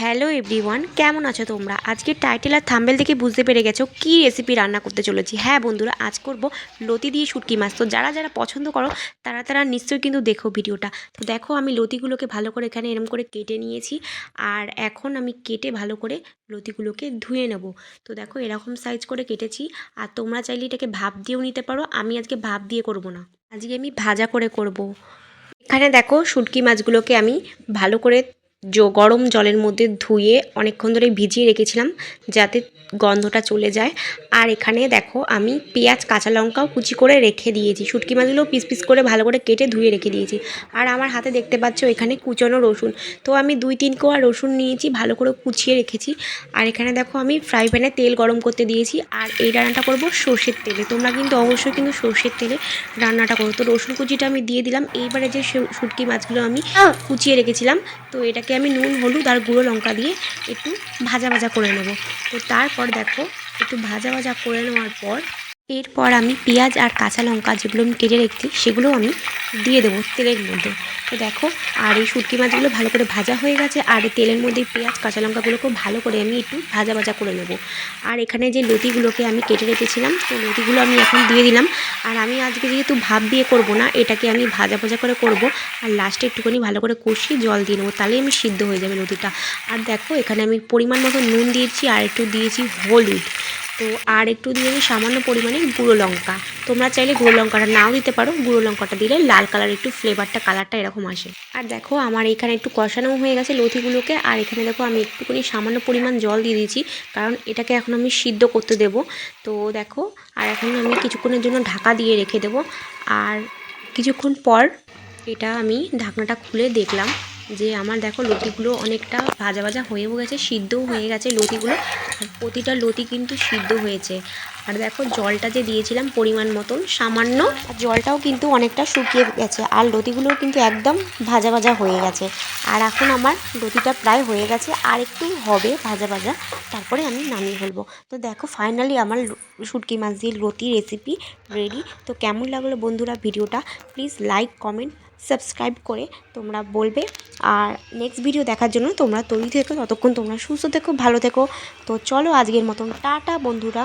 Hello everyone, কেমন আছো তোমরা? আজকে টাইটেল আর থাম্বেল থেকে বুঝতে পেরে গেছো কী রেসিপি রান্না করতে চলেছি। হ্যাঁ বন্ধুরা, আজ করব লতি দিয়ে শুটকি মাছ। তো যারা যারা পছন্দ করো তারা নিশ্চয়ই কিন্তু দেখো ভিডিওটা। তো দেখো আমি লতিগুলোকে ভালো করে এখানে এরম করে কেটে নিয়েছি। আর এখন আমি কেটে ভালো করে লতিগুলোকে ধুয়ে নেব। তো দেখো এরকম সাইজ করে কেটেছি। আর তোমরা চাইলে এটাকে ভাপ দিয়েও নিতে পারো। আমি আজকে ভাপ দিয়ে করব না, আজকে আমি ভাজা করে করব। এখানে দেখো শুটকি মাছগুলোকে আমি ভালো করে গরম জলের মধ্যে ধুয়ে অনেকক্ষণ ধরে ভিজিয়ে রেখেছিলাম যাতে গন্ধটা চলে যায়। আর এখানে দেখো আমি পেঁয়াজ কাঁচা লঙ্কাও কুচি করে রেখে দিয়েছি। শুটকি মাছগুলো পিস পিস করে ভালো করে কেটে ধুয়ে রেখে দিয়েছি। আর আমার হাতে দেখতে পাচ্ছ এখানে কুচনো রসুন। তো আমি 2-3 কোয়া রসুন নিয়েছি, ভালো করে কুচিয়ে রেখেছি। আর এখানে দেখো আমি ফ্রাই প্যানে তেল গরম করতে দিয়েছি। আর এই রান্নাটা করব সর্ষের তেলে। তোমরা কিন্তু অবশ্যই কিন্তু সর্ষের তেলে রান্নাটা করো। তো রসুন কুচিটা আমি দিয়ে দিলাম। এইবারে যে শুটকি মাছগুলো আমি কুচিয়ে রেখেছিলাম, তো এটাকে আমি নুন হলুদ আর গুঁড়ো লঙ্কা দিয়ে একটু ভাজা ভাজা করে নেব। তো তারপর দেখো একটু ভাজা ভাজা করে নেওয়ার পর এরপর আমি পেঁয়াজ আর কাঁচা লঙ্কা যেগুলো আমি কেটে রেখেছি সেগুলো আমি দিয়ে দেবো তেলের মধ্যে। তো দেখো আর এই শুটকি মাছগুলো ভালো করে ভাজা হয়ে গেছে। আর এই তেলের মধ্যে পেঁয়াজ কাঁচা লঙ্কাগুলোকেও ভালো করে আমি একটু ভাজা ভাজা করে নেব। আর এখানে যে লতিগুলোকে আমি কেটে রেখেছিলাম, তো লতিগুলো আমি এখন দিয়ে দিলাম। আর আমি আজকে যেহেতু ভাপ দিয়ে করব না, এটাকে আমি ভাজা ভাজা করে করব। আর লাস্টে একটুখানি ভালো করে কষিয়ে জল দিয়ে নেবো, তাহলেই আমি সিদ্ধ হয়ে যাবে লতিটা। আর দেখো এখানে আমি পরিমাণ মতো নুন দিয়েছি আর একটু দিয়েছি হলুদ। তো আর একটু দিয়ে আমি সামান্য পরিমাণে গুঁড়ো লঙ্কা। তোমরা চাইলে গুঁড়ো লঙ্কাটা নাও দিতে পারো, গুঁড়ো লঙ্কাটা দিলে লাল কালার একটু কালারটা এরকম আসে। আর দেখো আমার এখানে একটু কষানো হয়ে গেছে লতিগুলোকে। আর এখানে দেখো আমি একটুখানি সামান্য পরিমাণ জল দিয়ে দিয়েছি, কারণ এটাকে এখন আমি সিদ্ধ করতে দেব। তো দেখো আর এখন আমি কিছুক্ষণের জন্য ঢাকা দিয়ে রেখে দেবো। আর কিছুক্ষণ পর এটা আমি ঢাকনাটা খুলে দেখলাম যে আমার দেখো লতিগুলো অনেকটা ভাজা ভাজা হয়েও গেছে, সিদ্ধও হয়ে গেছে লতিগুলো। আর প্রতিটা লতি কিন্তু সিদ্ধ হয়েছে। আর দেখো জলটা যে দিয়েছিলাম পরিমাণ মতন সামান্য, আর জলটাও কিন্তু অনেকটা শুকিয়ে গেছে। আর লতিগুলোও কিন্তু একদম ভাজা ভাজা হয়ে গেছে। আর এখন আমার লতিটা প্রায় হয়ে গেছে, আর একটু হবে ভাজা ভাজা, তারপরে আমি নামিয়ে ফেলবো। তো দেখো ফাইনালি আমার শুটকি মাছ দিয়ে লতি রেসিপি রেডি। তো কেমন লাগলো বন্ধুরা ভিডিওটা? প্লিজ লাইক কমেন্ট সাবস্ক্রাইব করে তোমরা বলবে। আর নেক্সট ভিডিও দেখার জন্য তোমরা তৈরি থেকো। ততক্ষণ তোমরা সুস্থ থেকো, ভালো থেকো। তো চলো আজকের মতন টাটা বন্ধুরা।